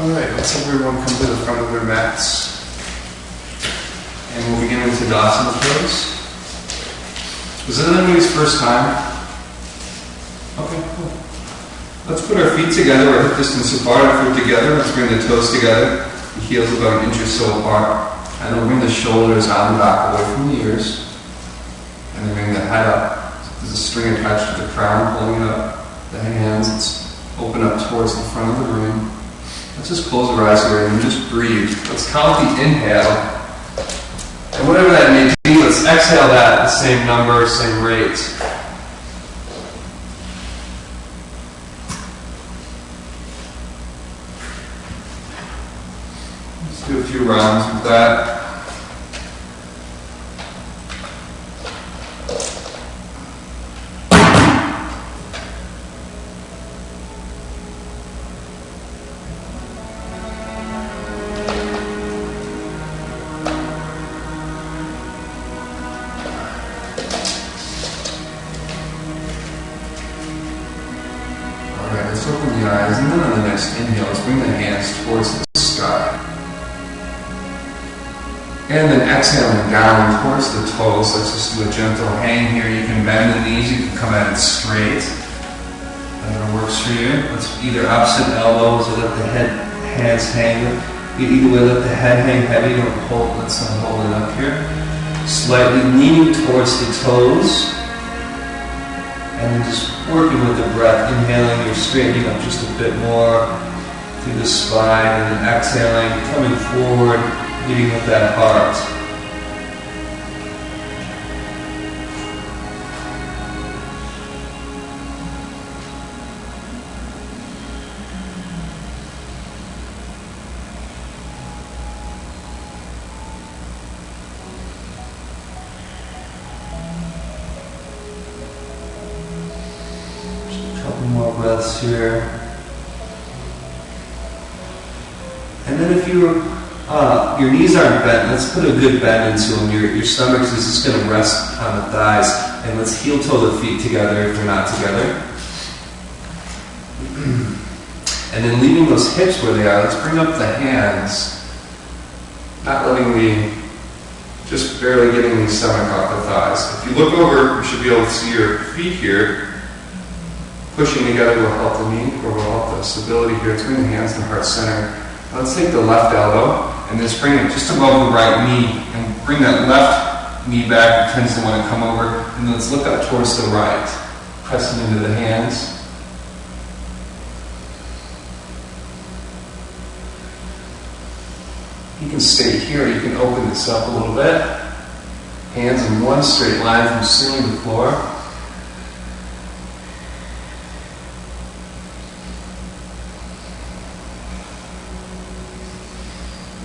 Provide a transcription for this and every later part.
Alright, let's have everyone come to the front of their mats. And we'll begin with Tadasana pose. Was it anybody's first time? Okay, cool. Let's put our feet together, our hip distance apart, our feet together. Let's bring the toes together, the heels about an inch or so apart. And then bring the shoulders on the back away from the ears. And then bring the head up. There's a string attached to the crown, pulling it up. The hands, let's open up towards the front of the room. Let's just close our eyes away and just breathe. Let's count the inhale. And whatever that may be, let's exhale that at the same number, same rate. Let's do a few rounds with that. Let's open the eyes, and then on the next inhale, let's bring the hands towards the sky. And then exhaling down towards the toes. Let's just do a gentle hang here. You can bend the knees, you can come at it straight. Whatever works for you. Let's either opposite elbows or let the hands hang. Either way, let the head hang heavy. Don't hold, let's not hold it up here. Slightly leaning towards the toes. And then just working with the breath, inhaling, you're straightening up just a bit more through the spine, and then exhaling, coming forward, leading with that heart. More breaths here. And then if your knees aren't bent, let's put a good bend into them. Your stomach is just going to rest on the thighs. And let's heel toe the feet together if they're not together. And then leaving those hips where they are, let's bring up the hands. Not letting just barely getting the stomach off the thighs. If you look over, you should be able to see your feet here. Pushing together will help the knee, or will help the stability here. Let's bring the hands to heart center. Let's take the left elbow and just bring it just above the right knee and bring that left knee back. It tends to want to come over. And then let's look up towards the right, pressing into the hands. You can stay here. You can open this up a little bit. Hands in one straight line from ceiling to floor.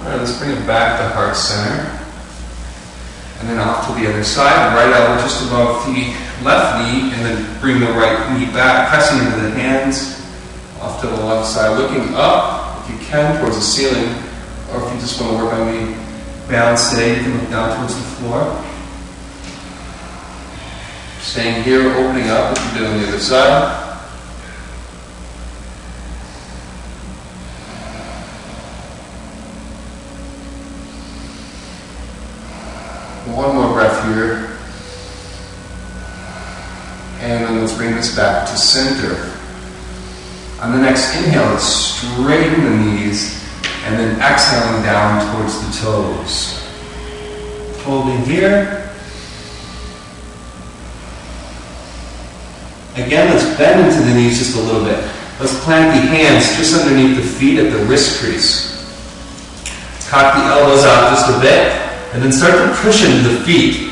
Alright, let's bring it back to heart center. And then off to the other side. Right elbow just above the left knee. And then bring the right knee back, pressing into the hands. Off to the left side. Looking up, if you can, towards the ceiling. Or if you just want to work on the balance today, you can look down towards the floor. Staying here, opening up if you did on the other side. One more breath here. And then let's bring this back to center. On the next inhale, let's straighten the knees. And then exhaling down towards the toes. Holding here. Again, let's bend into the knees just a little bit. Let's plant the hands just underneath the feet at the wrist crease. Cock the elbows out just a bit. And then start to push into the feet.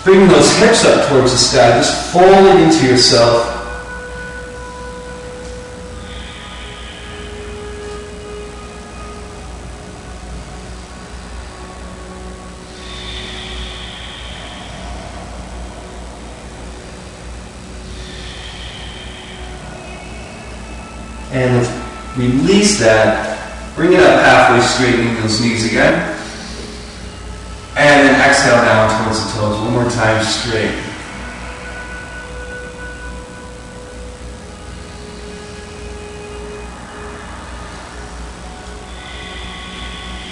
Bring those hips up towards the sky. Just folding into yourself. And let's release that. Bring it up halfway, straightening those knees again. And then exhale down towards the toes. One more time, straight.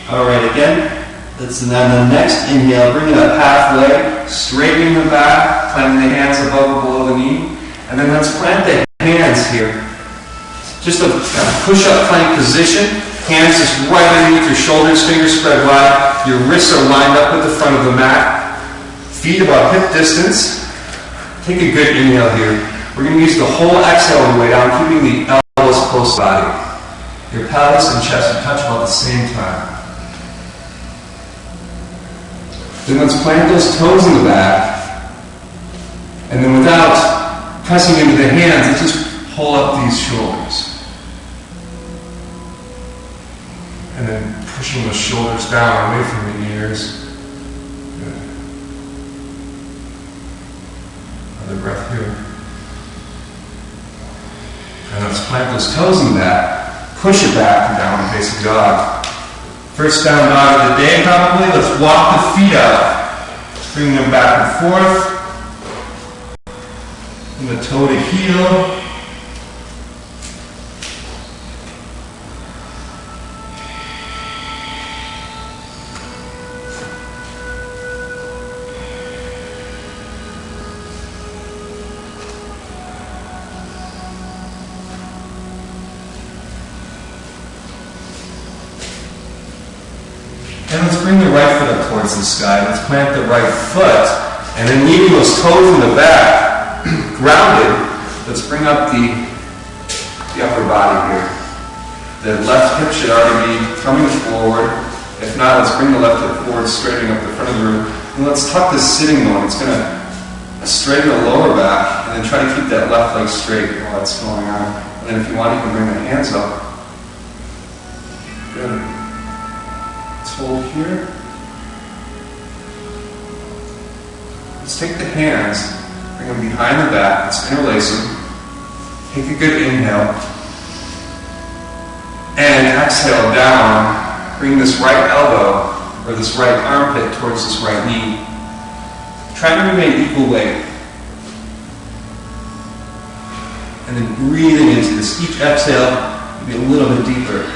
All right, again. Let's then the next inhale, bring it up halfway, straightening the back, planting the hands above or below the knee. And then let's plant the hands here. Just a push-up plank position. Hands just right underneath your shoulders, fingers spread wide. Your wrists are lined up with the front of the mat. Feet about hip distance. Take a good inhale here. We're going to use the whole exhale on the way down, keeping the elbows close to the body. Your pelvis and chest will touch about the same time. Then let's plant those toes in the back. And then without pressing into the hands, let's just pull up these shoulders. And then pushing those shoulders down away from the ears. Good. Another breath here. And let's plant those toes in the back. Push it back to downward facing dog. First down dog of the day probably. Let's walk the feet out. Let's bring them back and forth. From the toe to heel. And let's bring the right foot up towards the sky. Let's plant the right foot. And then leaving those toes in the back, grounded, let's bring up the upper body here. The left hip should already be coming forward. If not, let's bring the left hip forward, straightening up the front of the room. And let's tuck this sitting bone. It's going to straighten the lower back, and then try to keep that left leg straight while that's going on. And then if you want, you can bring the hands up. Good. Hold here. Let's take the hands, bring them behind the back, let's interlace them. Take a good inhale. And exhale down. Bring this right elbow or this right armpit towards this right knee. Try to remain equal weight. And then breathing into this. Each exhale, be a little bit deeper.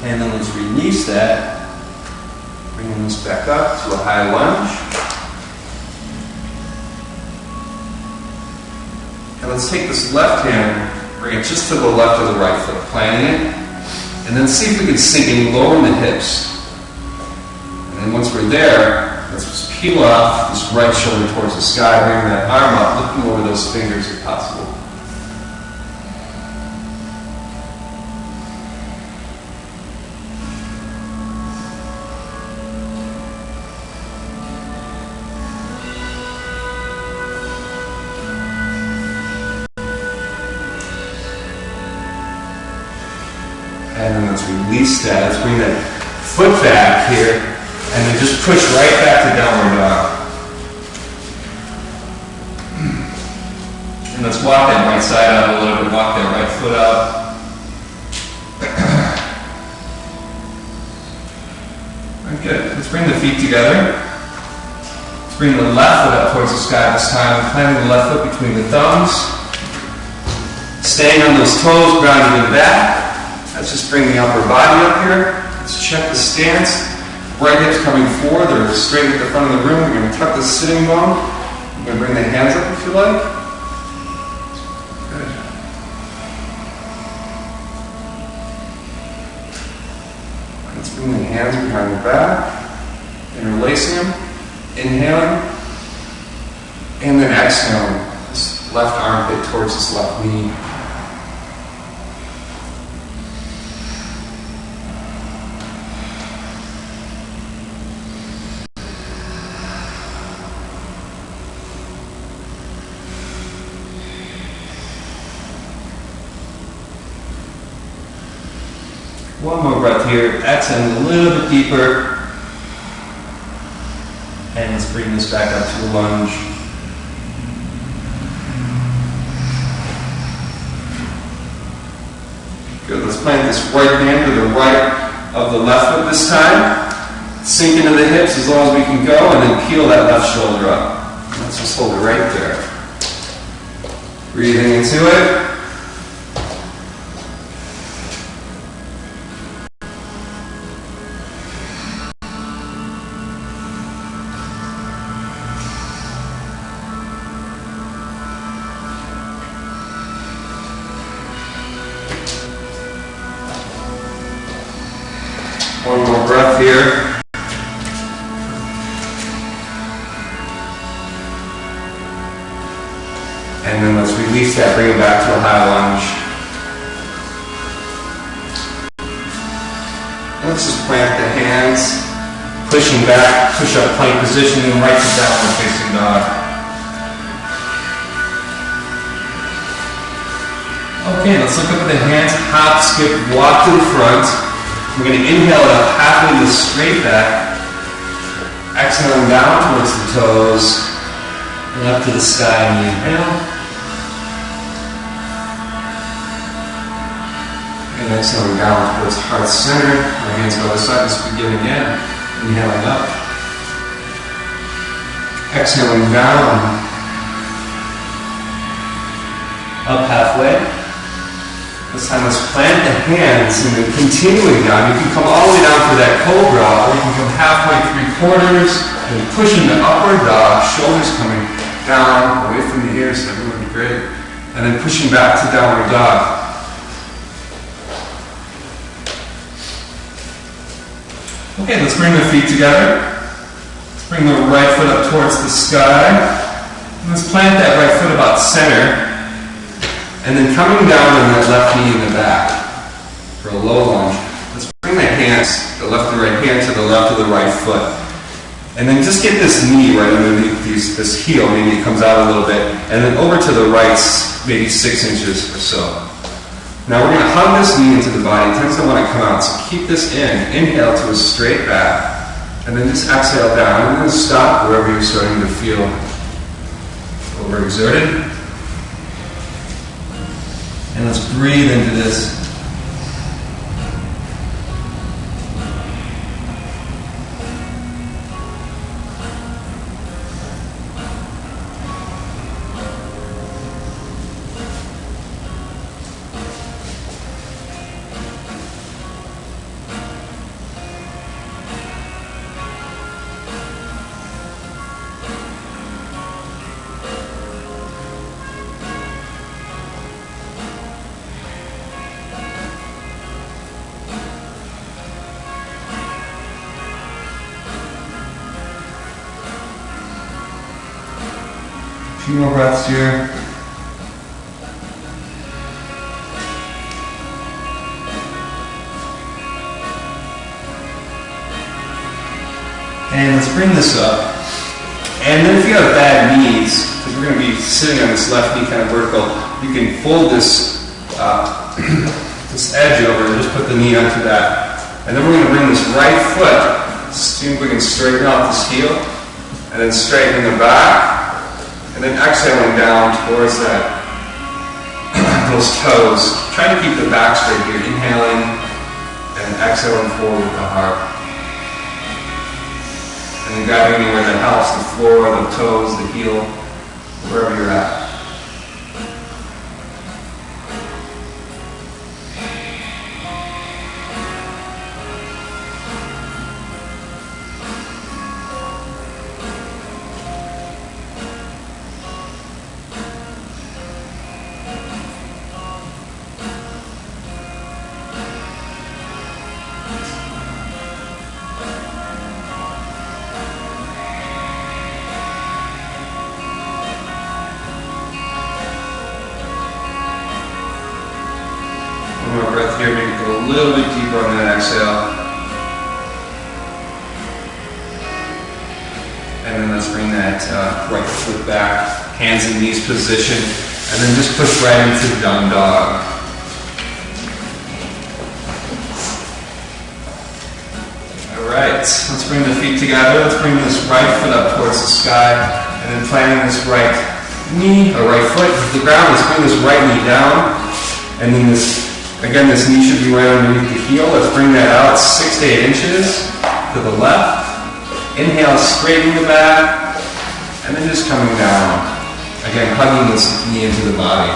And then let's release that, bringing this back up to a high lunge. And let's take this left hand, bring it just to the left of the right foot, planting it. And then see if we can sink any lower in the hips. And then once we're there, let's just peel off this right shoulder towards the sky, bring that arm up, looking over those fingers if possible. And then let's release that. Let's bring that foot back here. And then just push right back to downward dog. And let's walk that right side out a little bit. Walk that right foot out. Very good. Let's bring the feet together. Let's bring the left foot up towards the sky this time. Planting the left foot between the thumbs. Staying on those toes, grounded in the back. Let's just bring the upper body up here. Let's check the stance. Right hips coming forward. They're straight at the front of the room. We're going to tuck the sitting bone. We're going to bring the hands up if you like. Good. Let's bring the hands behind the back. Interlacing them. Inhaling. And then exhaling. This left armpit towards this left knee. One more breath here, exhaling a little bit deeper. And let's bring this back up to a lunge. Good, let's plant this right hand to the right of the left foot this time. Sink into the hips as long as we can go, and then peel that left shoulder up. Let's just hold it right there. Breathing into it. One more breath here. And then let's release that, bring it back to a high lunge. Let's just plant the hands, pushing back, push up plank position, and right to downward facing dog. Okay, let's look up at the hands, hop, skip, walk to the front. We're going to inhale it up halfway to the straight back, exhaling down towards the toes, and up to the sky on the inhale. And exhaling down towards heart center. Our hands go to the side. Let's begin again. Inhaling up. Exhaling down. Up halfway. This time let's plant the hands and then continuing down. You can come all the way down for that cobra, or you can come halfway, 3/4, and push into upward dog. Shoulders coming down, away from the ears. That would be great. And then pushing back to downward dog. Okay, let's bring the feet together. Let's bring the right foot up towards the sky. And let's plant that right foot about center. And then coming down on that left knee in the back for a low lunge. Let's bring the hands, the left and right hand to the left of the right foot. And then just get this knee right underneath this heel. Maybe it comes out a little bit. And then over to the right, maybe 6 inches or so. Now we're going to hug this knee into the body. It tends to want to come out, so keep this in. Inhale to a straight back, and then just exhale down. And then stop wherever you're starting to feel overexerted. And let's breathe into this. A few more breaths here. And let's bring this up. And then if you have bad knees, because we're going to be sitting on this left knee kind of vertical, you can fold this this edge over and just put the knee onto that. And then we're going to bring this right foot, see if we can straighten out this heel, and then straighten the back. And then exhaling down towards that, those toes. Try to keep the back straight here. Inhaling and exhaling forward with the heart. And then grabbing anywhere that helps, the floor, the toes, the heel, wherever you're at. One more breath here, maybe go a little bit deeper on that exhale. And then let's bring that right foot back, hands and knees position, and then just push right into down dog. Alright, let's bring the feet together. Let's bring this right foot up towards the sky, and then planting this right knee, or right foot to the ground. Let's bring this right knee down, and then this Again, this knee should be right underneath the heel. Let's bring that out 6 to 8 inches to the left. Inhale, straighten the back, and then just coming down. Again, hugging this knee into the body.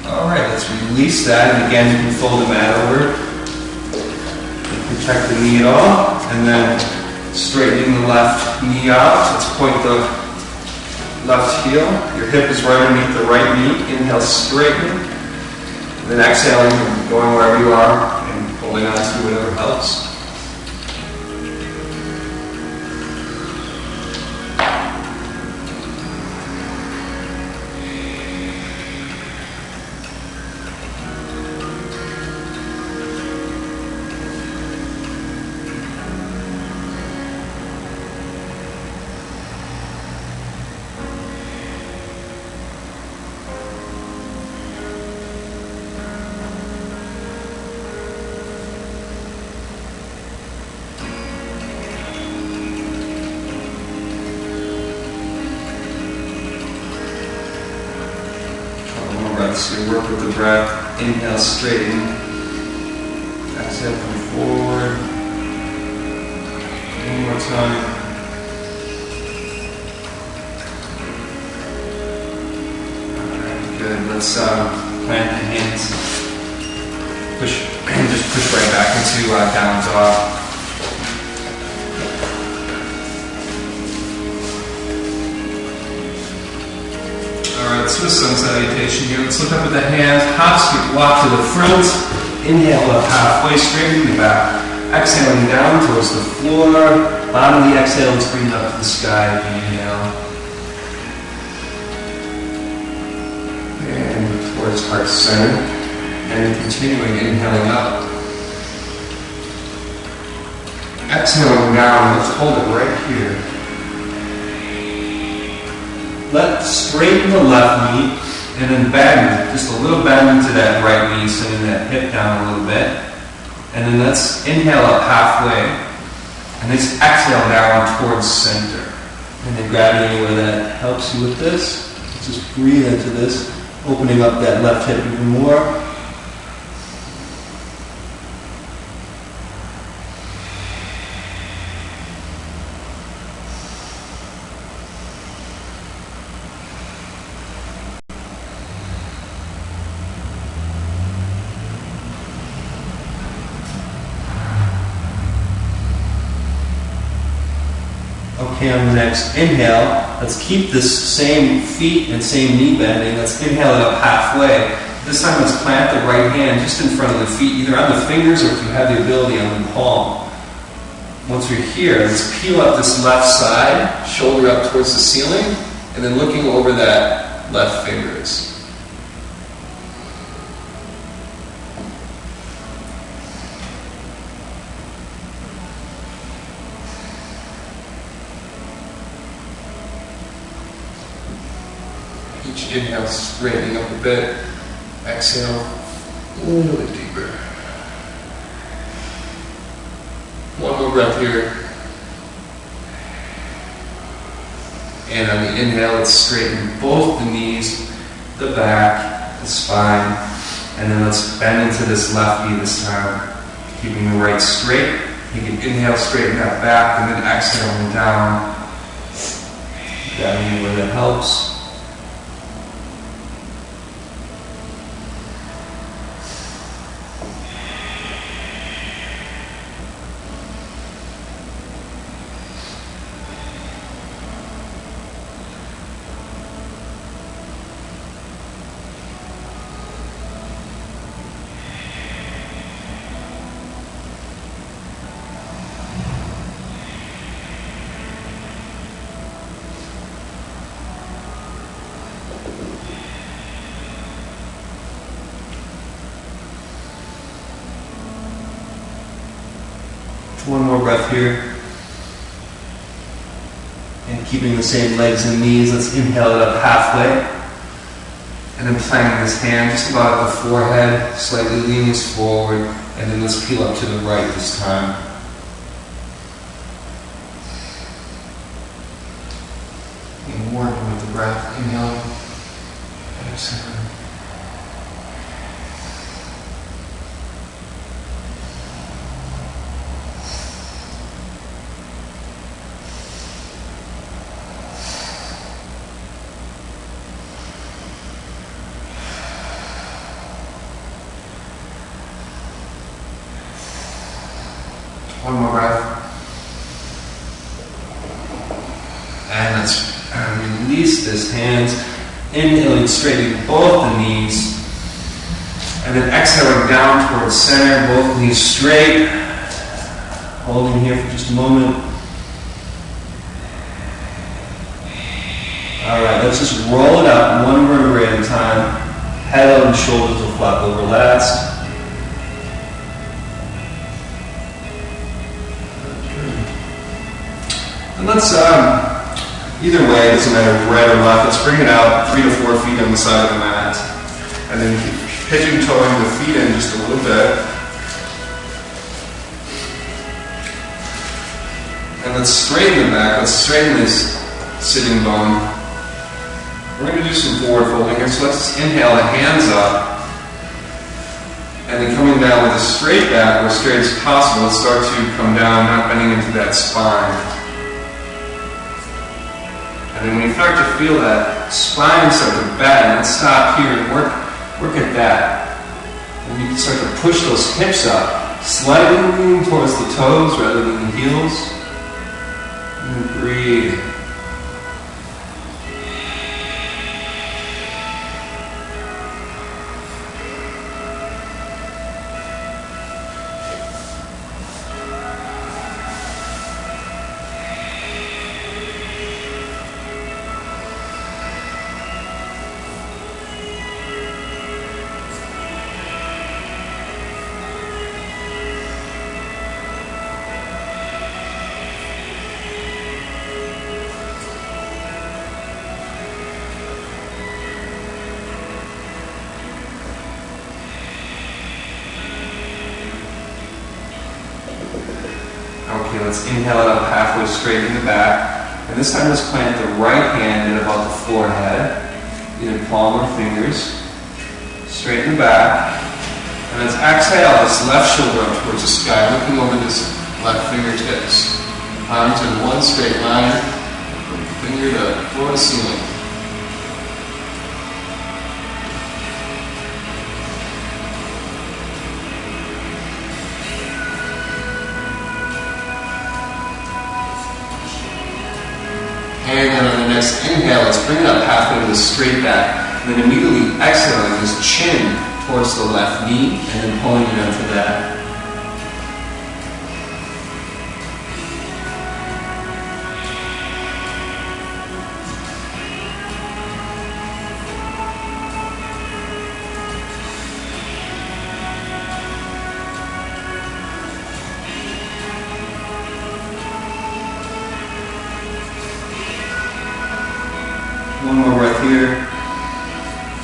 Alright, let's release that, and again you can fold the mat over. Protect the knee at all, and then straightening the left knee out. Let's point the left heel. Your hip is right underneath the right knee. Inhale, straighten. And then exhaling, going wherever you are, and holding on to whatever helps. So you work with the breath. Inhale, straighten. Exhale, come forward. One more time. Alright, good. Let's plant the hands. Push, and just push right back into down dog. Alright, Swiss sun salutation here. Let's look up at the hands. Hop, skip, walk to the front. Inhale up halfway, straightening the back. Exhaling down towards the floor. Bottom of the exhale, let's bring it up to the sky. Inhale. And towards heart center. And continuing, inhaling up. Exhaling down, let's hold it right here. Let's straighten the left knee, and then bend, just a little bend into that right knee, sending that hip down a little bit. And then let's inhale up halfway, and let's exhale down towards center. And then grab anywhere that helps you with this. Just breathe into this, opening up that left hip even more. Okay, on the next inhale, let's keep this same feet and same knee bending. Let's inhale it up halfway. This time let's plant the right hand just in front of the feet, either on the fingers or if you have the ability on the palm. Once we're here, let's peel up this left side, shoulder up towards the ceiling, and then looking over that left fingers. Each inhale, straightening up a bit. Exhale, a little bit deeper. One more breath here. And on the inhale, let's straighten both the knees, the back, the spine. And then let's bend into this left knee this time. Keeping the right straight. You can inhale, straighten that back, and then exhaling down. Grabbing where that helps. One more breath here. And keeping the same legs and knees, let's inhale it up halfway. And then planting this hand just about at the forehead, slightly leaning us forward. And then let's peel up to the right this time. And working with the breath, inhaling, exhaling. One more breath. And let's release this hands. Inhaling, straightening both the knees. And then exhaling down towards center, both knees straight. Holding here for just a moment. Alright, let's just roll it out one vertebrae at a time. Head out and shoulders will flap over last. And let's, either way, it doesn't matter right or left, let's bring it out 3 to 4 feet on the side of the mat. And then pigeon toeing the feet in just a little bit. And let's straighten the back, let's straighten this sitting bone. We're going to do some forward folding here, so let's inhale the hands up. And then coming down with a straight back, or as straight as possible, let's start to come down, not bending into that spine. And then when you start to feel that spine start to bend, let's stop here and work at that. And you can start to push those hips up, slightly leaning towards the toes rather than the heels. And breathe. Okay, let's inhale it up halfway straight in the back. And this time let's plant the right hand at about the forehead, either palm or fingers. Straight in the back. And let's exhale this left shoulder up towards the sky, looking over this left fingertips. Palms in one straight line, from finger to floor to ceiling. And then on the next inhale, let's bring it up halfway to the straight back. And then immediately exhaling this chin towards the left knee, and then pulling it onto that. One more breath here.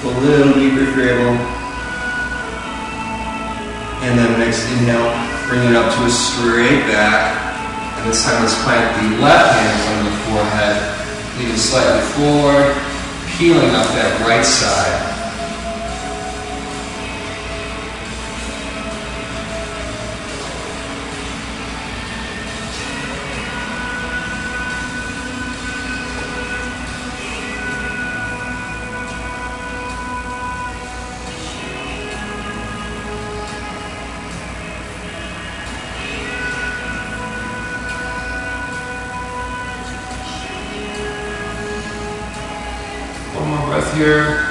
Go a little deeper if you're able. And then next inhale, bring it up to a straight back. And this time let's plant the left hand on the forehead. Lean slightly forward, peeling up that right side. here.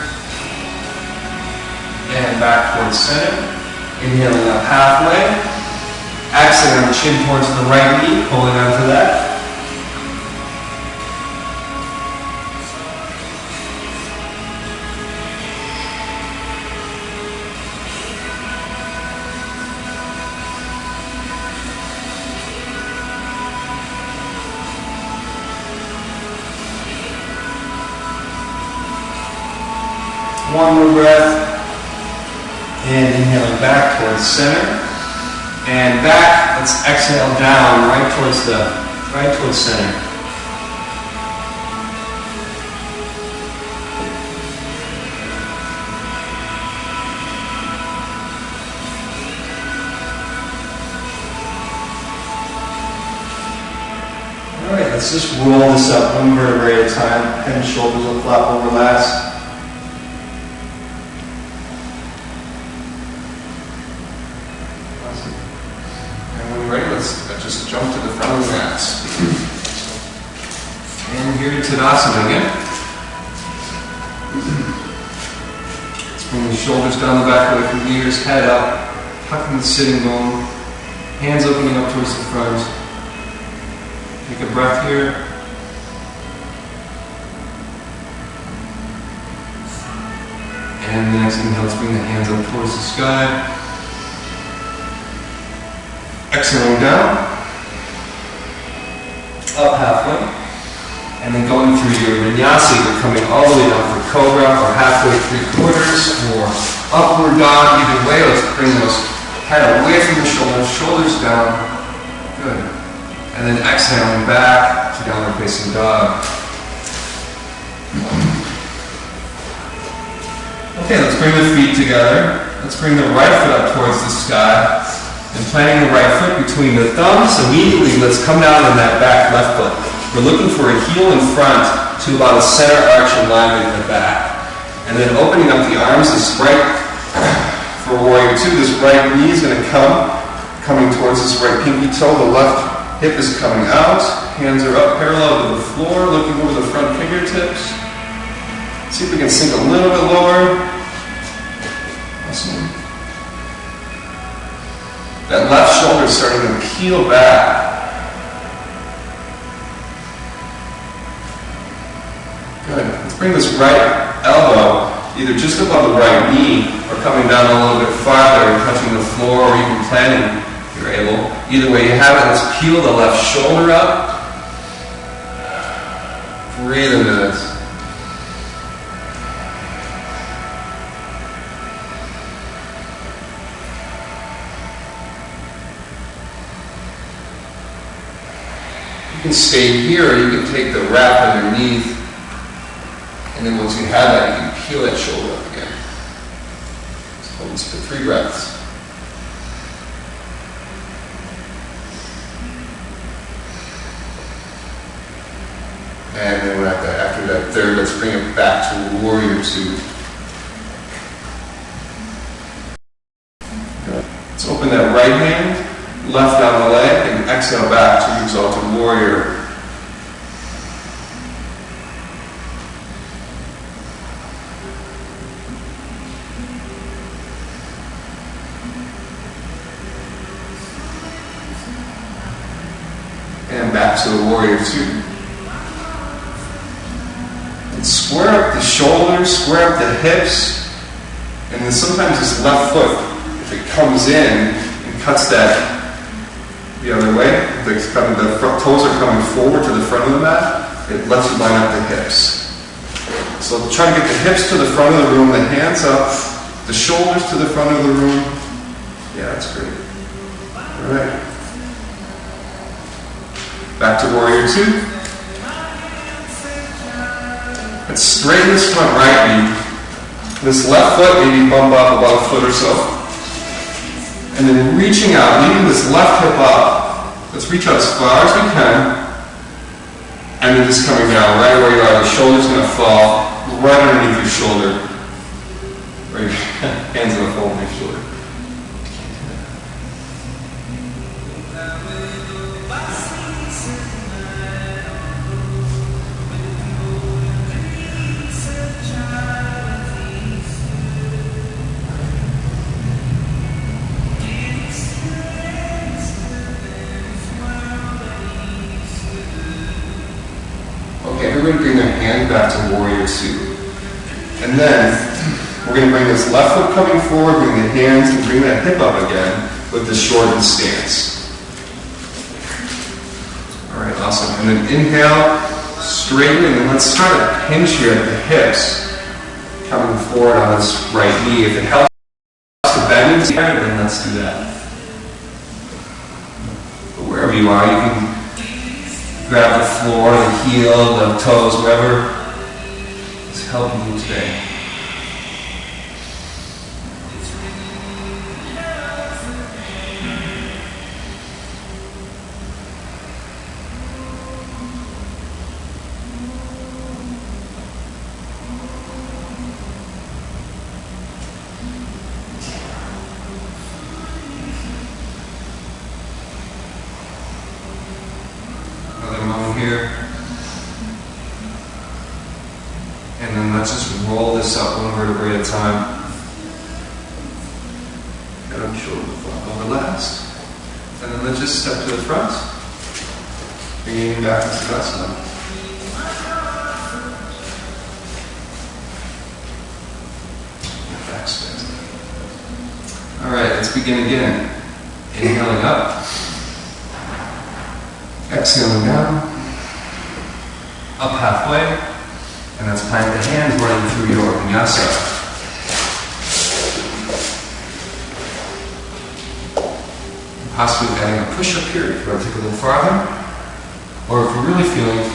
And back towards center. Inhaling up halfway. Exhaling, chin towards the right knee, holding on to that. One more breath. And inhaling back towards center. And back, let's exhale down right towards center. All right, let's just roll this up one vertebrae at a time. Head and shoulders will flop over last. Just jump to the front of the mats. And here to Tadasana again. Let's bring the shoulders down the back of the ears, head up, tucking the sitting bone, hands opening up towards the front. Take a breath here. And the next inhale, let's bring the hands up towards the sky. Exhaling down. Up halfway, and then going through your vinyasa, either coming all the way down for cobra, or halfway 3/4, or upward dog. Either way, let's bring those head away from the shoulders, shoulders down. Good. And then exhaling back to downward facing dog. Okay, let's bring the feet together. Let's bring the right foot up towards the sky. And planting the right foot between the thumbs, immediately let's come down on that back left foot. We're looking for a heel in front to about a center arch alignment in the back. And then opening up the arms, this right, for Warrior 2, this right knee is going to coming towards this right pinky toe. The left hip is coming out. Hands are up parallel to the floor, looking over the front fingertips. See if we can sink a little bit lower. Awesome. That left shoulder is starting to peel back. Good. Let's bring this right elbow either just above the right knee or coming down a little bit farther and touching the floor or even planting if you're able. Either way you have it, let's peel the left shoulder up. Breathe into this. You can stay here, or you can take the wrap underneath, and then once you have that, you can peel that shoulder up again. Let's hold this for 3 breaths. And then after that third, let's bring it back to Warrior 2. Let's open that right hand. Left down the leg, and exhale back to Exalted Warrior. And back to the Warrior 2. And square up the shoulders, square up the hips, and then sometimes this left foot, if it comes in and cuts that the other way, the front toes are coming forward to the front of the mat, it lets you line up the hips. So try to get the hips to the front of the room, the hands up, the shoulders to the front of the room. Yeah, that's great. All right. Back to Warrior 2. Let's straighten this front right knee. This left foot maybe bump up about a foot or so. And then reaching out, leaving this left hip up. Let's reach out as far as we can. And then just coming down right where you are. The shoulder's going to fall right underneath your shoulder. Or your hands going to fall on your shoulder. 2. And then we're going to bring this left foot coming forward, bring the hands, and bring that hip up again with the shortened stance. All right, awesome. And then inhale, straighten, and then let's try to hinge here at the hips, coming forward on this right knee. If it helps to bend into here, then let's do that. But wherever you are, you can grab the floor, the heel, the toes, wherever is helping you today. Here. And then let's just roll this up one vertebrae at a time. Head up, shoulder, flop over last. And then let's just step to the front. Bringing it back into Tadasana. Back spin. Alright, let's begin again. Inhaling up. Exhaling down. Up halfway, and let's plant the hands running through your vinyasa. Possibly adding a push-up here if you want to take a little farther. Or if you're really feeling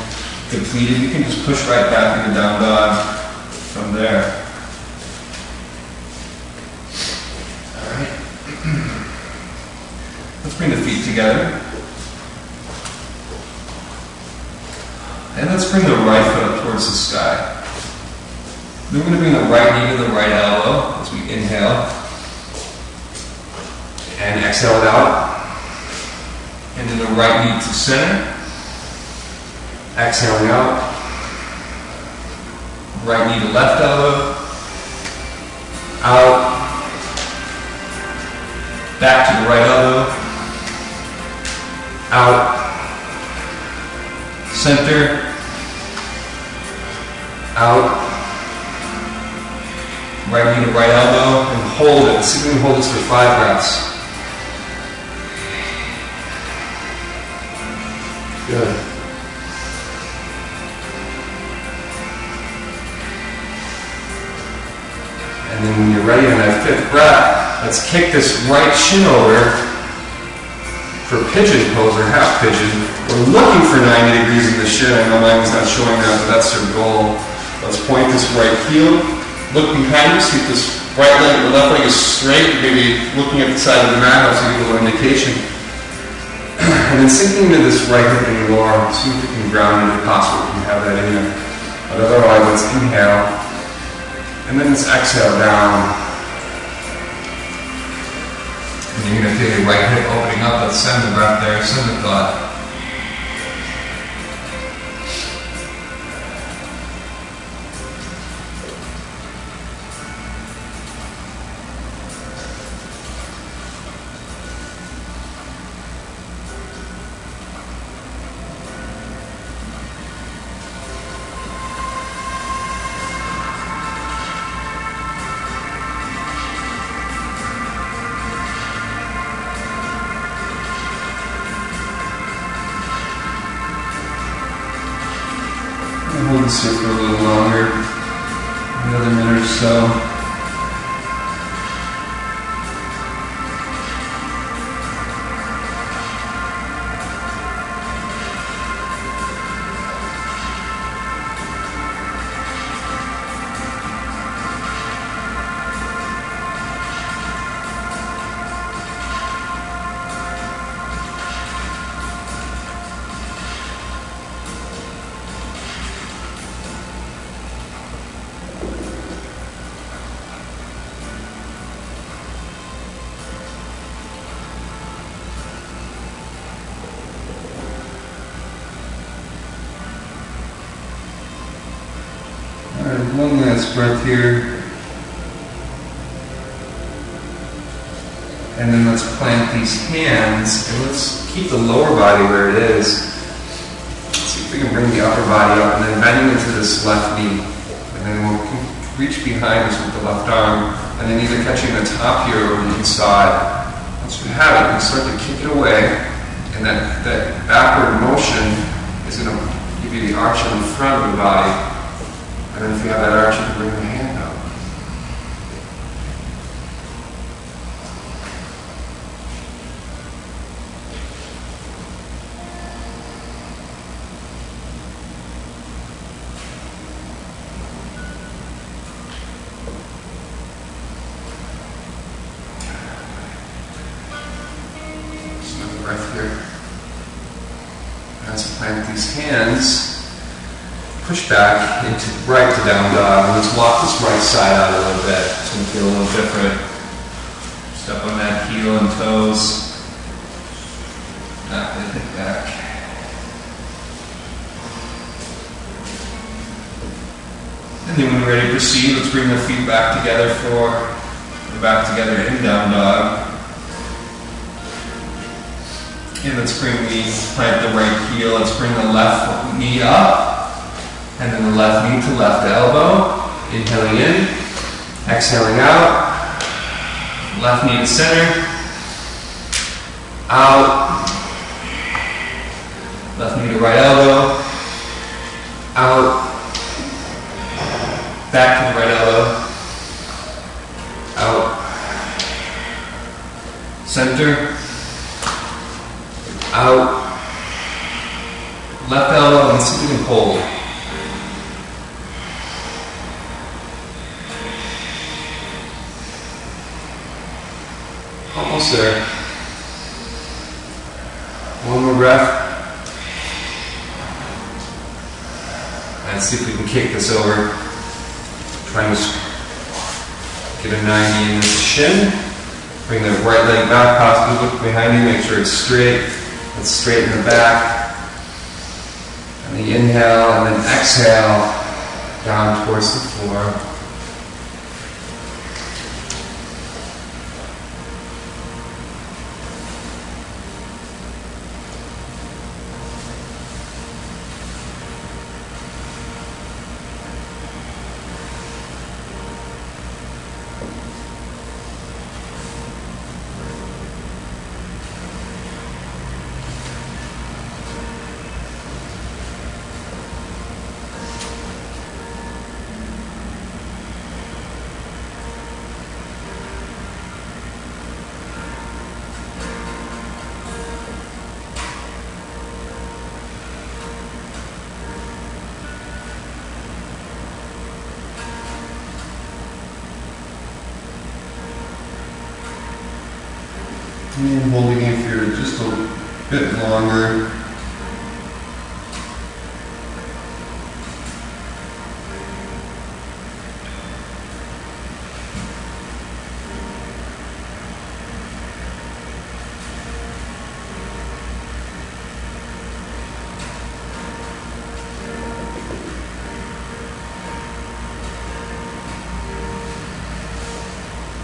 depleted, you can just push right back into down dog from there. Alright. Let's bring the feet together. And let's bring the right foot up towards the sky. Then we're going to bring the right knee to the right elbow as we inhale. And exhale it out. And then the right knee to center. Exhaling out. Right knee to left elbow. Out. Back to the right elbow. Out. Center. Out. Right knee to right elbow. And hold it. See if we can hold this for 5 breaths. Good. And then when you're ready on that 5th breath, let's kick this right shin over for pigeon pose or half pigeon. We're looking for 90 degrees in the shin. I know mine's not showing that, but that's our goal. Let's point this right heel. Look behind us. Keep this right leg, the left leg is straight. Maybe looking at the side of the mat helps you give a little indication. And then sinking into this right hip in your lower arm. See if you can ground it if possible. You can have that in you. But otherwise, let's inhale. And then let's exhale down. And you're going to feel your right hip opening up. Let's send the breath there, send the thought. Hold this here for a little longer, another minute or so. Alright, one last breath here. And then let's plant these hands and let's keep the lower body where it is. Let's see if we can bring the upper body up and then bending into this left knee. reach behind us with the left arm, and then either catching the top here or the inside. Once you have it, you can start to kick it away, and that backward motion is going to give you the arch in the front of the body. And then if you have that arch, you can bring the hand up. Breath here. As you plant these hands, push back into right to down dog, and let's walk this right side out a little bit. It's going to feel a little different. Step on that heel and toes. Not going to hit back. And then when you're ready to proceed, let's bring the feet back together in down dog. And let's plant the right heel, let's bring the left knee up, and then the left knee to left elbow, inhaling in, exhaling out, left knee to center, out, left knee to right elbow, out, back to the right elbow, out, center, out, left elbow, and see if we can hold. Almost there. One more breath. And see if we can kick this over. Trying to get a 90 in the shin. Bring the right leg back, possibly look behind you, make sure it's straight. Let's straighten the back. And the inhale and then exhale down towards the floor. And holding it here just a bit longer.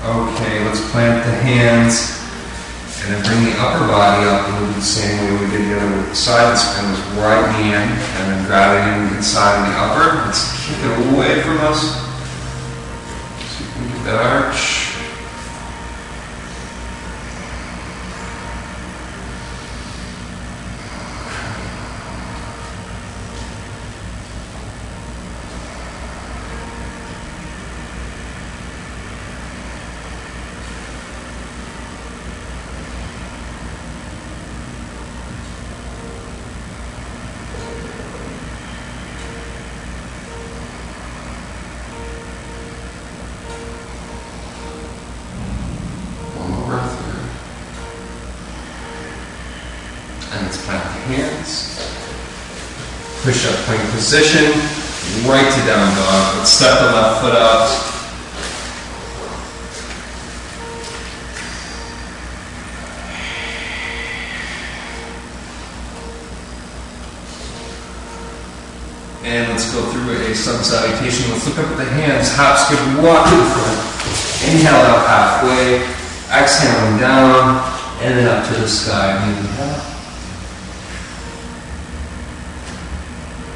Okay, let's plant the hands. And then bring the upper body up and we'll do the same way we did the other with the side. Let's bring this right knee in and then grab it in inside of the upper. Let's kick it away from us. See if we can get that arch. And let's plant the hands. Push up plank position, right to down dog. Let's step the left foot up. And let's go through a sun salutation. Let's look up at the hands. Hop, skip, walk to the front. Inhale out halfway. Exhaling down. And then up to the sky. Inhale.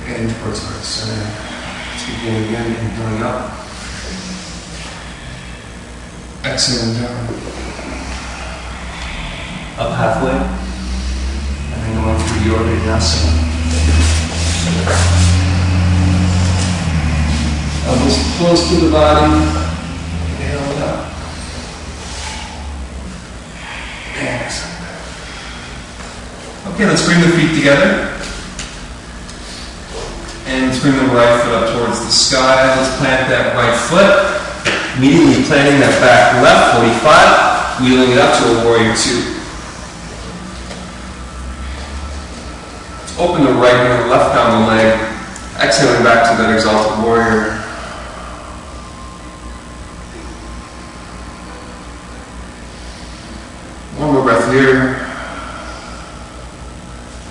And towards our center. Let's begin again, inhaling up. Exhaling down. Up halfway. And then going through your vinyasa. Elbows close to the body. Inhale it up. And exhale. Okay, let's bring the feet together. And let's bring the right foot up towards the sky. Let's plant that right foot. Immediately planting that back left, 45. Wheeling it up to a warrior two. Let's open the right hand, left down the leg. Exhaling back to that exalted warrior. One more breath here.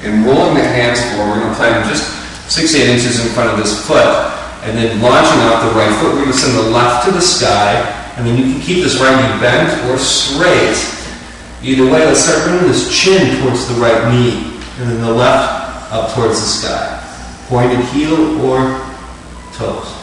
And rolling the hands forward, we're going to plant just 6-8 inches in front of this foot. And then launching out the right foot, we're going to send the left to the sky. And then you can keep this right knee bent or straight. Either way, let's start bringing this chin towards the right knee. And then the left up towards the sky. Pointed heel or toes.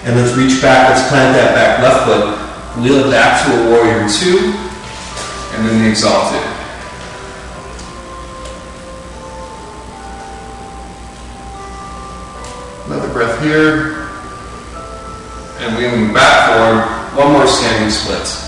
And let's reach back, let's plant that back left foot, wheel it back to a warrior two, and then the exalted. Another breath here, and wheeling back forward, one more standing split.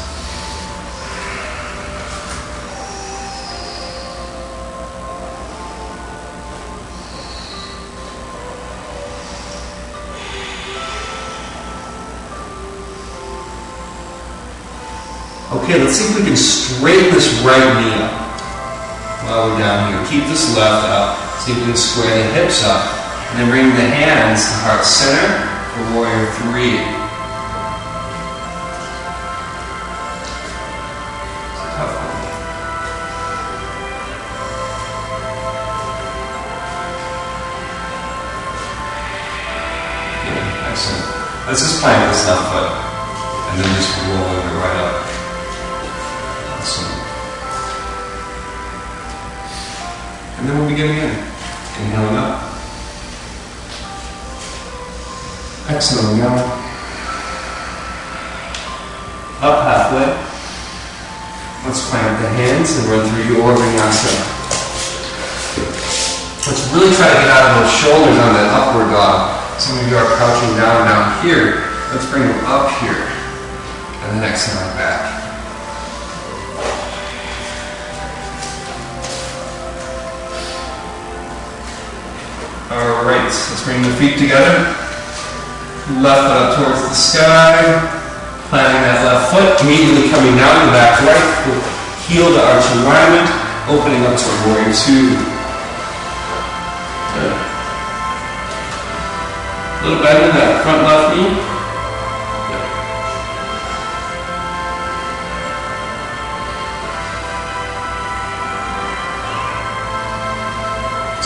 Okay, let's see if we can straighten this right knee up while we're down here. Keep this left up. See if we can square the hips up. And then bring the hands to heart center for warrior three. It's a tough one. Okay, excellent. Let's just plant this left foot and then just roll it right up. And then we'll begin again. Inhaling up. Exhaling out. Up halfway. Let's plant the hands and run through your vinyasa. Let's really try to get out of those shoulders on that upward dog. Some of you are crouching down here. Let's bring them up here. And then exhaling back. Alright, let's bring the feet together. Left foot up towards the sky. Planting that left foot. Immediately coming down to the back right foot. Heel to arch alignment. Opening up to warrior two. Good. A little bend in that front left knee.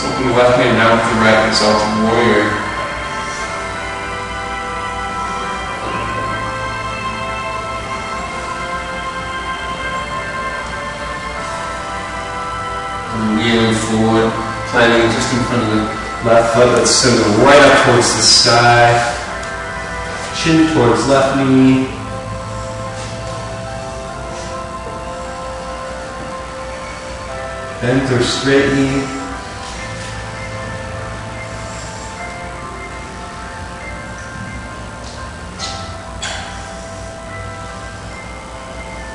Open the left hand down with the right, exalted warrior. And wheeling forward, planting just in front of the left foot. Let's send it right up towards the sky. Chin towards left knee. Bent or straight knee.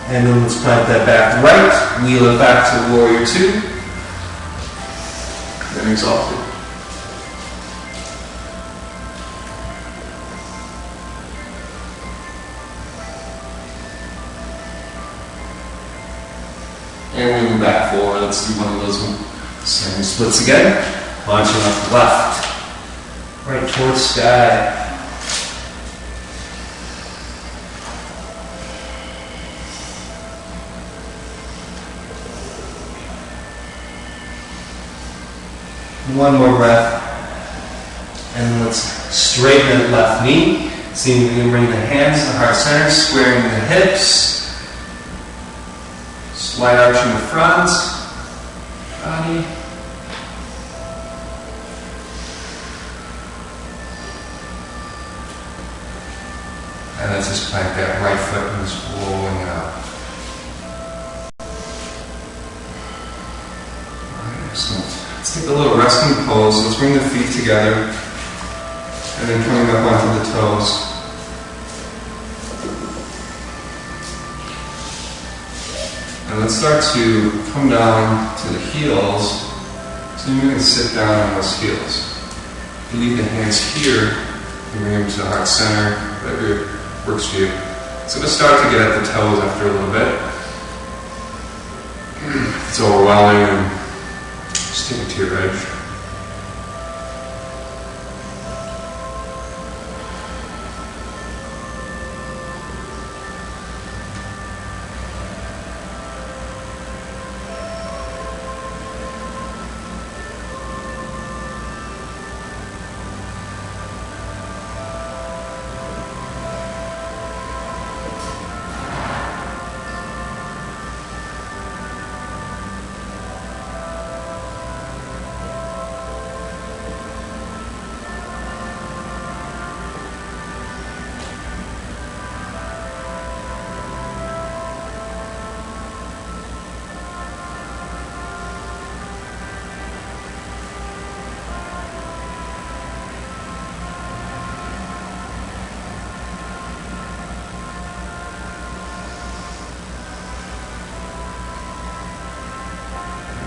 And then let's plant that back right, wheel it back to warrior two, then exalted. And wheeling back forward, let's do one of those standing splits again. Launching up left, right towards sky. One more breath. And let's straighten that left knee. See if we can bring the hands to heart center, squaring the hips. wide arch in the front body. And let's just plank that right foot and just rolling it up. Alright, excellent. Let's take a little resting pose. Let's bring the feet together and then coming up onto the toes. And let's start to come down to the heels. So you're going to sit down on those heels. You leave the hands here, you bring them to the heart center, whatever works for you. So we'll start to get at the toes after a little bit. If it's overwhelming, and just take it to your edge.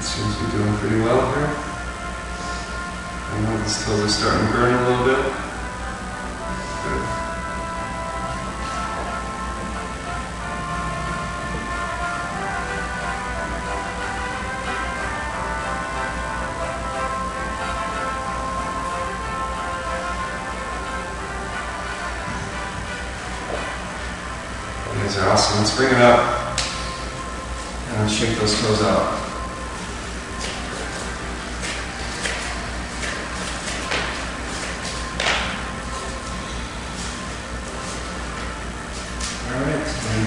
Seems to be doing pretty well here. I know these toes are starting to burn a little bit. Good. These are awesome. Let's bring it up and let's shake those toes out.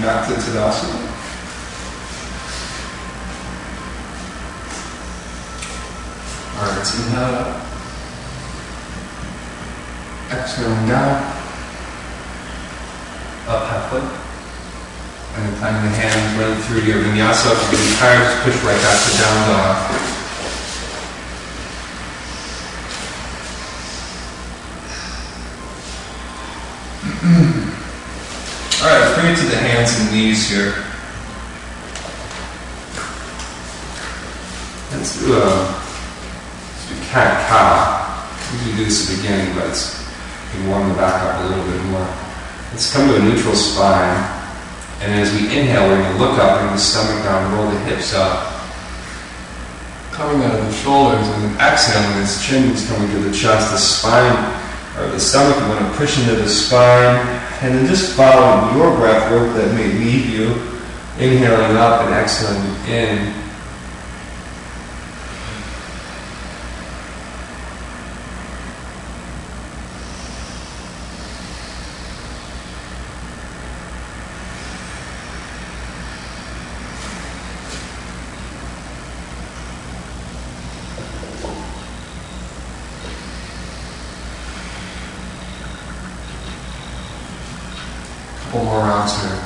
Back to Tadasana. Alright, let's inhale up. Exhaling down. Up halfway. And then planting the hands running through your vinyasa. If you're getting tired, just push right back to down dog. Alright, let's bring it to the hands and knees here. Let's do cat-cow. Usually do this at the beginning, but you can warm the back up a little bit more. Let's come to a neutral spine. And as we inhale, we're going to look up, bring the stomach down, roll the hips up. Coming out of the shoulders, and then exhaling, this chin is coming to the chest, the spine, or the stomach, you want to push into the spine. And then just follow your breath work that may lead you, inhaling up and exhaling in. Couple more rounds here.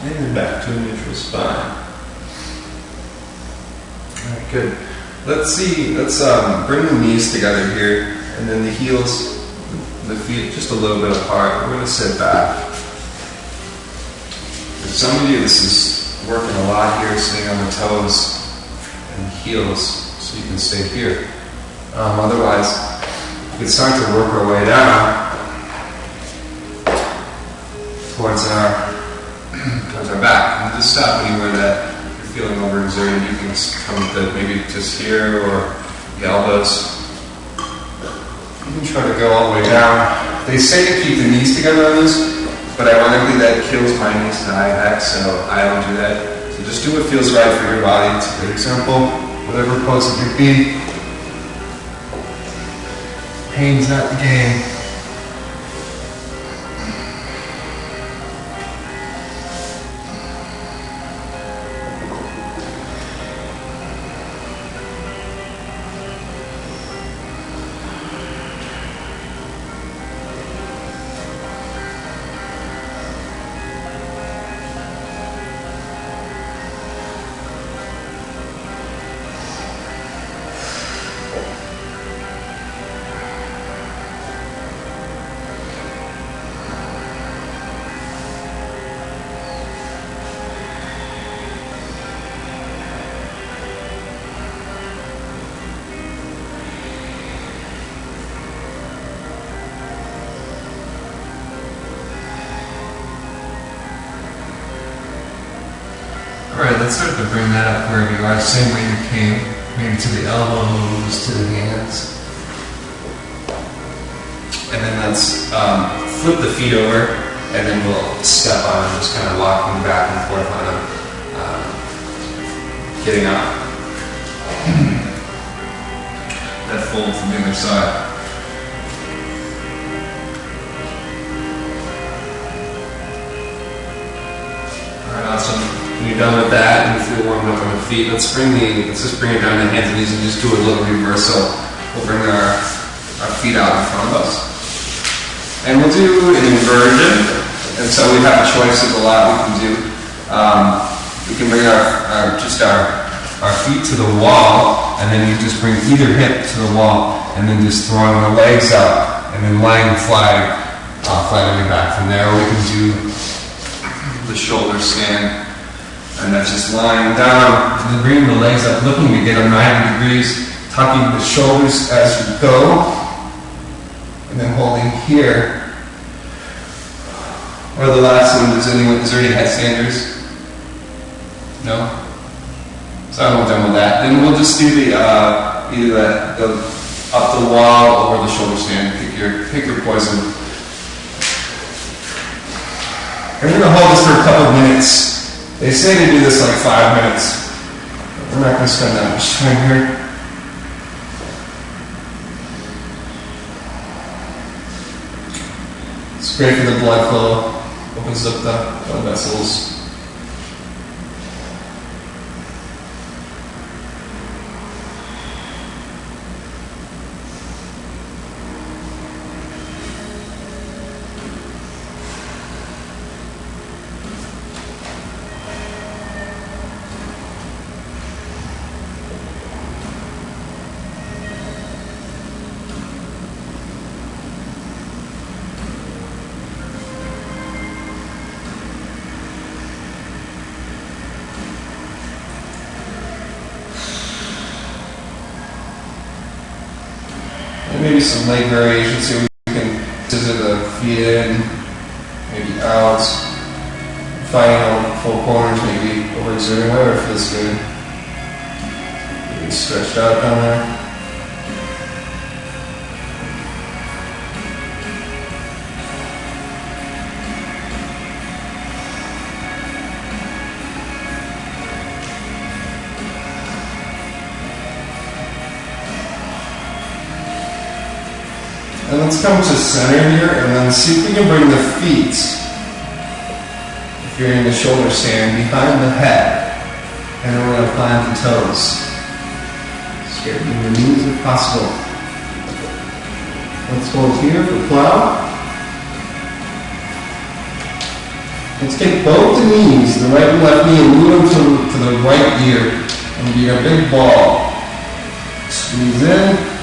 And then back to a neutral spine. Alright, good. Let's bring the knees together here, and then the heels, the feet just a little bit apart. We're going to sit back. For some of you, this is working a lot here, sitting on the toes and heels, so you can stay here. Otherwise, we can start to work our way down towards our back. And just stop anywhere that you're feeling overexerted. You can come to maybe just here or the elbows. You can try to go all the way down. They say to keep the knees together on this, but ironically that kills my knees and high back, so I don't do that. So just do what feels right for your body. It's a good example. Whatever pose it may be. Pain's not the game. Alright, let's start to bring that up wherever you are, same way you came, maybe to the elbows, to the hands. And then let's flip the feet over, and then we'll step on and just kind of walking back and forth on them, getting up. That fold from the other side. Alright, awesome. When you're done with that and you feel warmed up on the feet, let's just bring it down to the hands and knees and just do a little reversal. We'll bring our feet out in front of us. And we'll do an inversion. And so we have a choice of a lot we can do. We can bring our feet to the wall, and then you just bring either hip to the wall, and then just throwing the legs up, and then lying flat on your back from there. Or we can do the shoulder stand. And that's just lying down, and then bringing the legs up, looking to get them 90 degrees, tucking the shoulders as you go, and then holding here. Or the last one, is there any headstanders? No? So I'm done with that. Then we'll just do the either the up the wall or the shoulder stand. Pick your poison. And we're gonna hold this for a couple of minutes. They say to do this like 5 minutes. We're not going to spend that much time here. It's great for the blood flow. Opens up the blood vessels. Maybe some leg variations here. We can scissor the feet in, maybe out, finding full corners, maybe overexerting, whatever feels good. Maybe stretched out down there. And let's come to center here, and then see if we can bring the feet, if you're in the shoulder stand, behind the head. And then we're going to plant the toes. Straightening the knees if possible. Let's hold here for plow. Let's take both the knees, the right and left knee, and move them to the right ear. And be a big ball. Squeeze in.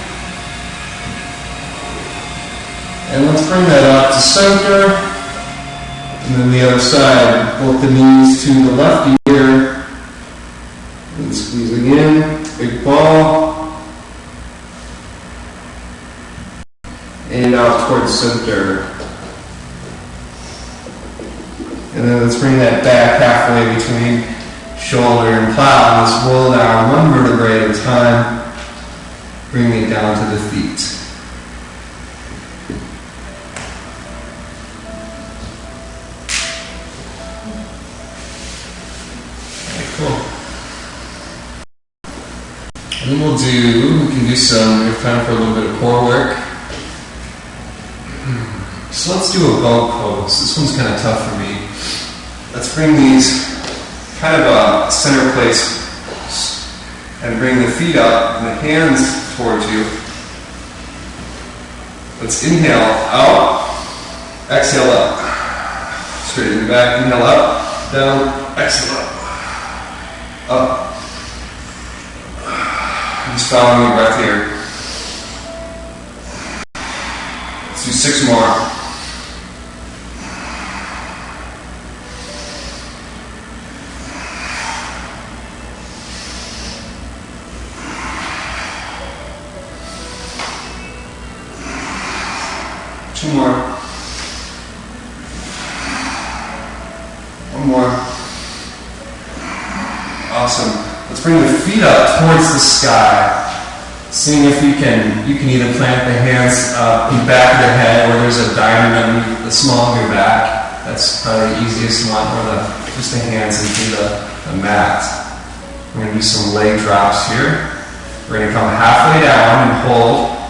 And let's bring that up to center. And then the other side, both the knees to the left ear. And squeezing in, big ball. And out towards center. And then let's bring that back halfway between shoulder and plow. Let's roll down one vertebrae at a time. Bring it down to the feet. Cool. And then we can do we have time for a little bit of core work. So let's do a bow pose. This one's kind of tough for me. Let's bring these kind of a center place and bring the feet up and the hands towards you. Let's inhale out, exhale up. Straighten back, inhale up, down, exhale up. Up. Just following the breath here. Let's do 6 more. Two more. One more. Awesome. Let's bring the feet up towards the sky. Seeing if you can either plant the hands up in the back of the head, or there's a diamond underneath the small of your back. That's probably the easiest one, or just the hands into the mat. We're going to do some leg drops here. We're going to come halfway down and hold.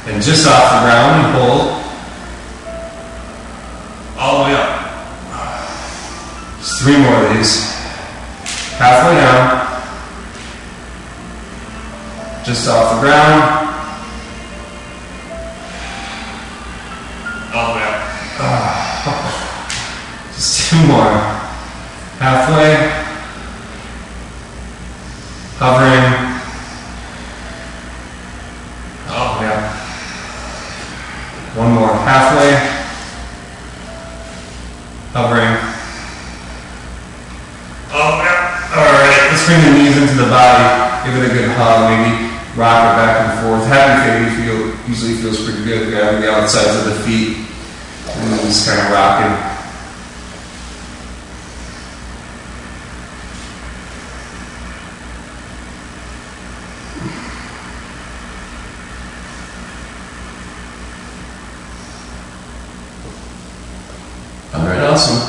And just off the ground and hold. All the way up. Just 3 more of these. Halfway down. Just off the ground. All the way up. Just 2 more. Halfway. Hovering. All the way up. 1 more. Halfway. Hovering. All the way up. Alright, let's bring the knees into the body. Give it a good hug. Maybe rock it back and forth. Happy feet usually feels pretty good. Grabbing the outsides of the feet. And then just kind of rocking. Alright, awesome.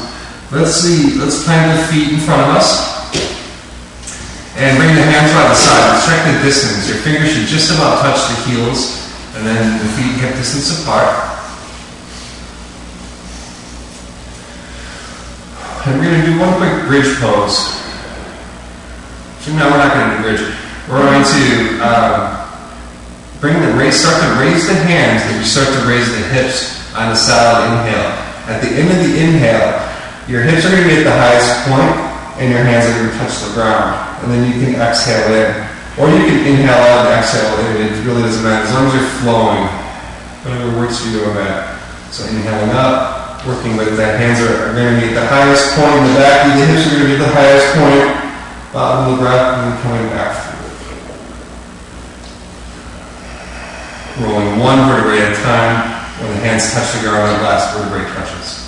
Let's plant the feet in front of us. And bring the hands by the side. Let's check the distance. Your fingers should just about touch the heels, and then the feet hip distance apart. And we're going to do one quick bridge pose. So no, we're not going to do bridge. We're going to start to raise the hands, and you start to raise the hips on a solid inhale. At the end of the inhale, your hips are going to be at the highest point, and your hands are going to touch the ground. And then you can exhale in. Or you can inhale out and exhale in. It really doesn't matter. As long as you're flowing. Whatever works for you on that. So inhaling up, working with the hands are going to be at the highest point in the back. The hips are going to be at the highest point. Bottom of the breath, and then coming back forward. Rolling 1 vertebrae at a time. When the hands touch the ground, the last vertebrae touches.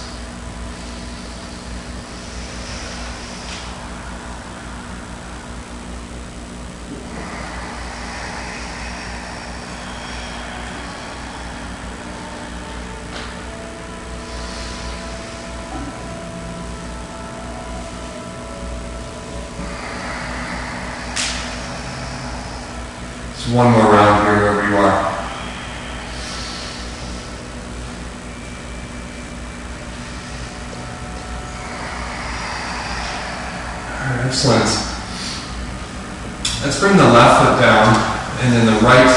Just 1 more round here, wherever you are. Excellent. Let's bring the left foot down and then the right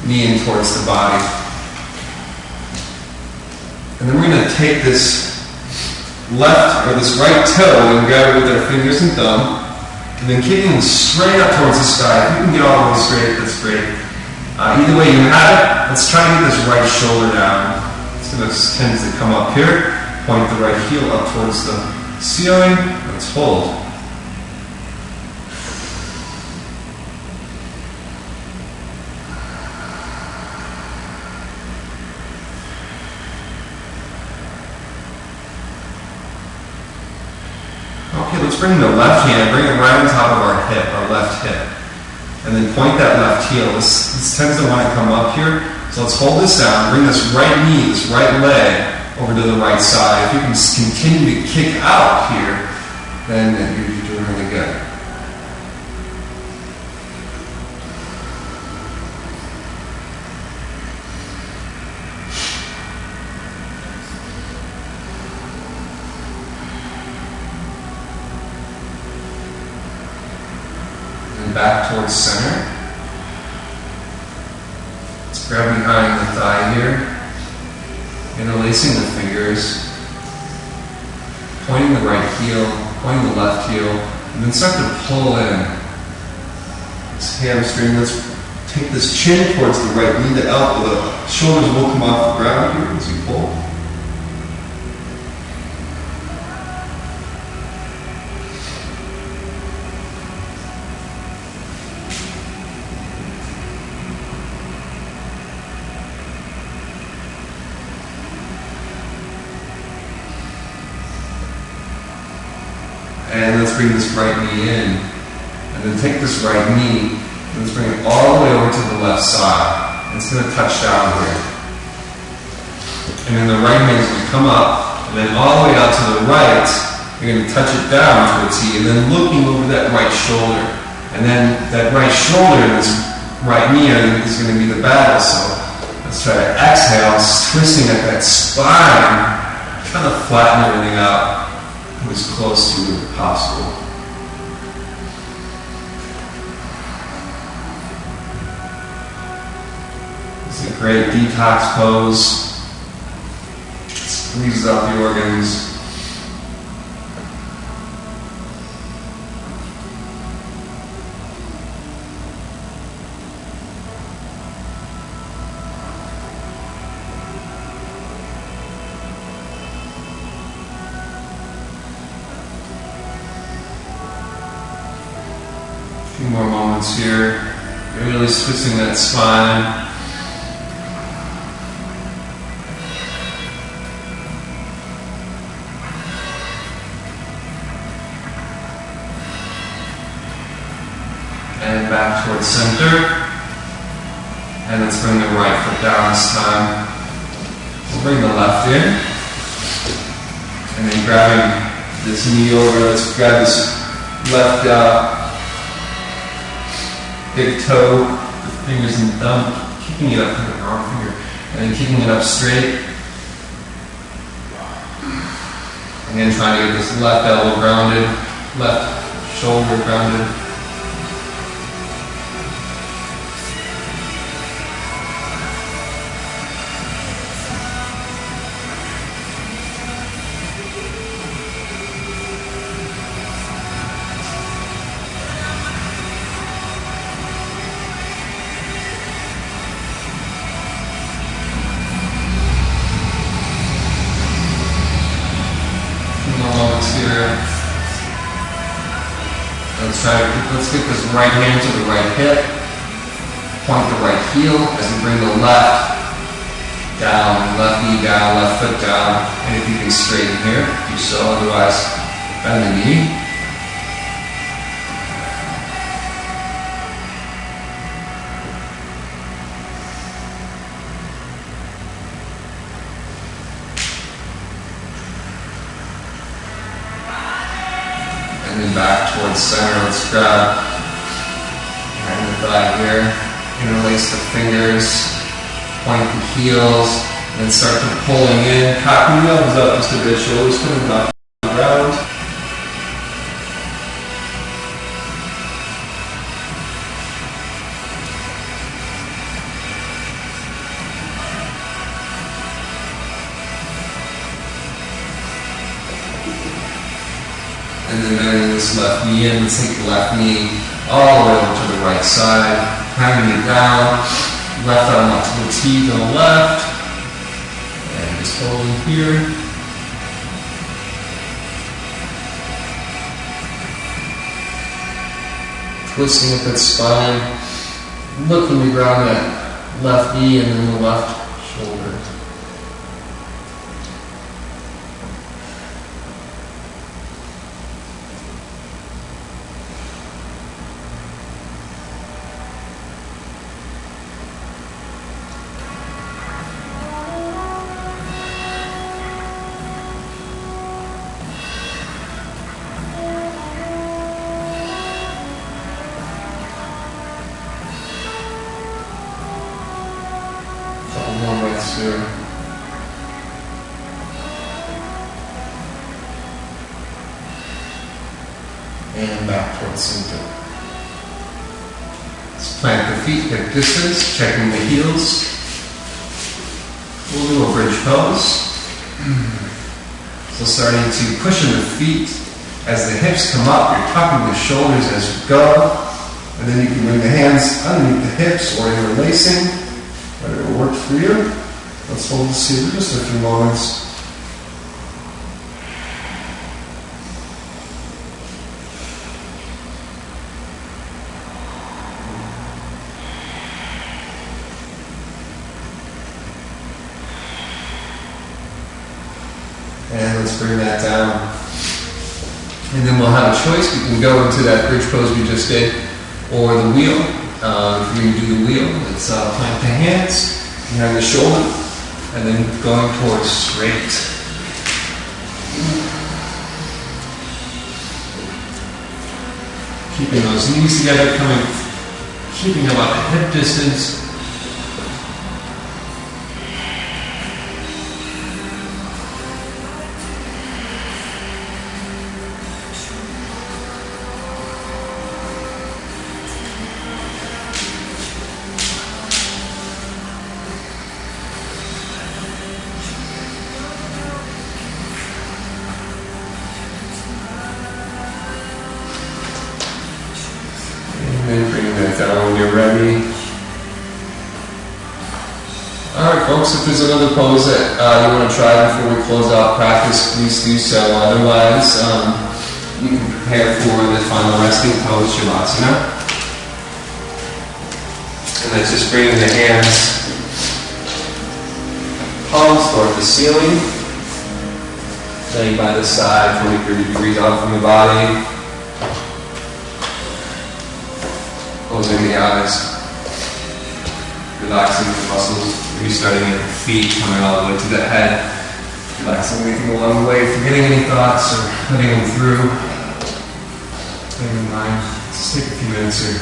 knee in towards the body. And then we're going to take this this right toe and grab it with our fingers and thumb, and then kicking straight up towards the sky. If you can get all the way straight, that's great. Either way you have it, let's try to get this right shoulder down. It's going to tend to come up here. Point the right heel up towards the ceiling. Let's hold. Okay, let's bring the left hand, bring it right on top of our hip, our left hip. And then point that left heel. This tends to want to come up here. So let's hold this down, bring this right knee, this right leg over to the right side. If you can continue to kick out here, then you're doing really good. And back towards center. Let's grab behind the thigh here. Interlacing the fingers, pointing the right heel, pointing the left heel, and then start to pull in this hamstring. Let's take this chin towards the right knee, the elbow, the shoulders will come off the ground here as you pull. And let's bring this right knee in. And then take this right knee, and let's bring it all the way over to the left side. And it's going to touch down here. And then the right hand is going to come up, and then all the way out to the right, you're going to touch it down to a T, and then looking over that right shoulder. And then that right shoulder and this right knee is going to be the battle. So let's try to exhale, twisting at that spine, trying to flatten everything out as close to as possible. It's a great detox pose. Squeezes out the organs. A few more moments here. You're really twisting that spine. And back towards center. And let's bring the right foot down this time. We'll bring the left in. And then grabbing this knee over, let's grab this left big toe, the fingers and thumb, kicking it up with the wrong finger, and then kicking it up straight. Again, trying to get this left elbow grounded, left shoulder grounded. Here. Let's get this right hand to the right hip. Point the right heel as we bring the left down, left knee down, left foot down. And if you can straighten here, do so. Otherwise, bend the knee. And then back towards center. Let's grab behind the thigh here. Interlace the fingers. Point the heels. And then start to pulling in. Cocking the elbows up just a bit. Shoulders coming up to the ground. And then bending this left knee in, let's take the left knee all the way over to the right side, hanging it down, left arm up to the T to the left, and just holding here. Twisting with that spine, looking to ground that left knee and then the left shoulder. here. And back towards center. Let's plant the feet hip distance, checking the heels. We'll do a bridge pose. So starting to cushion the feet. As the hips come up, you're tucking the shoulders as you go. And then you can bring the hands underneath the hips or interlacing, whatever works for you. Let's hold this here for just a few moments. And let's bring that down. And then we'll have a choice. We can go into that bridge pose we just did, or the wheel. If you're going to do the wheel, let's plant the hands behind the shoulder, and then going towards straight. Keeping those knees together, keeping about the hip distance. And bring that down when you're ready. Alright folks, if there's another pose that you want to try before we close out practice, please do so. Otherwise, you can prepare for the final resting pose, Shavasana. And that's just bringing the hands, palms toward the ceiling, laying by the side, 20-30 degrees out from the body. Closing the eyes, relaxing the muscles, restarting at the feet, coming all the way to the head, relaxing anything along the way, forgetting any thoughts or letting them through. Clearing the mind. Let's take a few minutes here.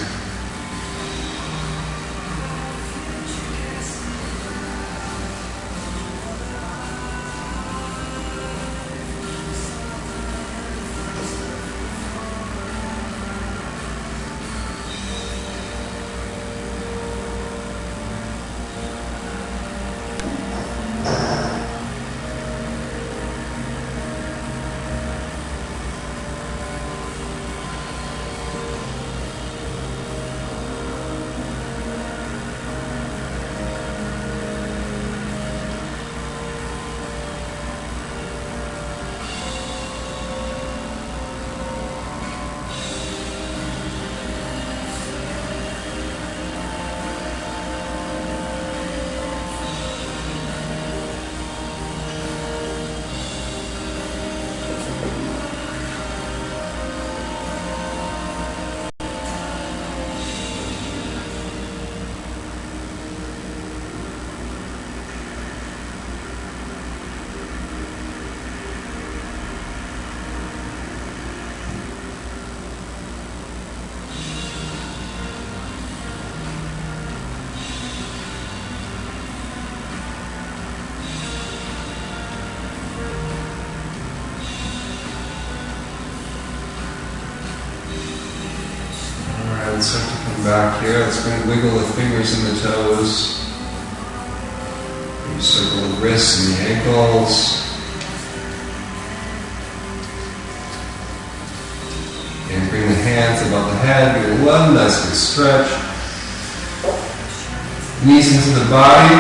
Let's start to come back here. Let's wiggle the fingers and the toes. You circle the wrists and the ankles. And bring the hands above the head. Give it one nice big stretch. Knees into the body.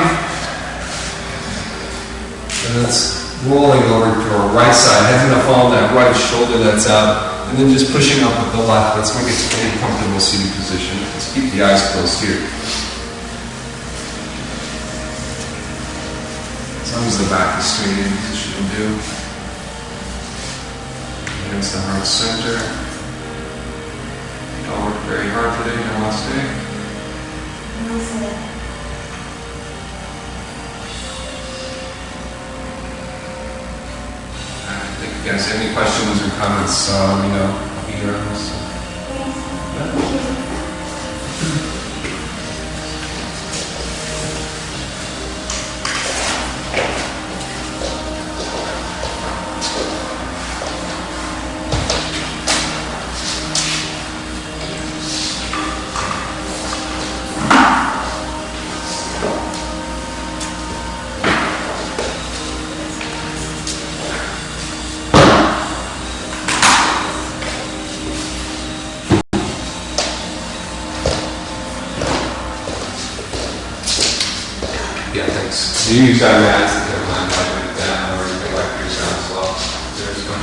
And let's rolling over to our right side. Head's going to fall on that right shoulder that's out. And then just pushing up with the left. Let's make it a comfortable seated position. Let's keep the eyes closed here. As long as the back is straight in, as it should do. Against the heart center. Don't work very hard today. Namaste. If you guys have any questions or comments, let me know. I'll be here on this. You use that mats that they're lined up with that, or you can like your sound as well. There's one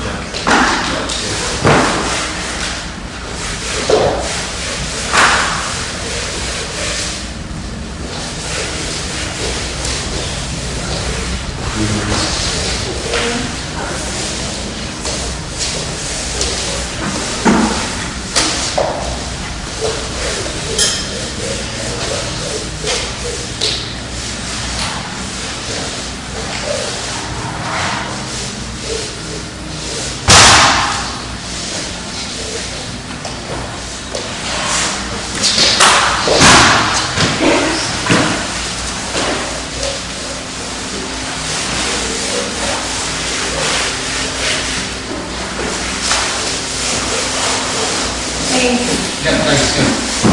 Thanks. Yeah, thanks.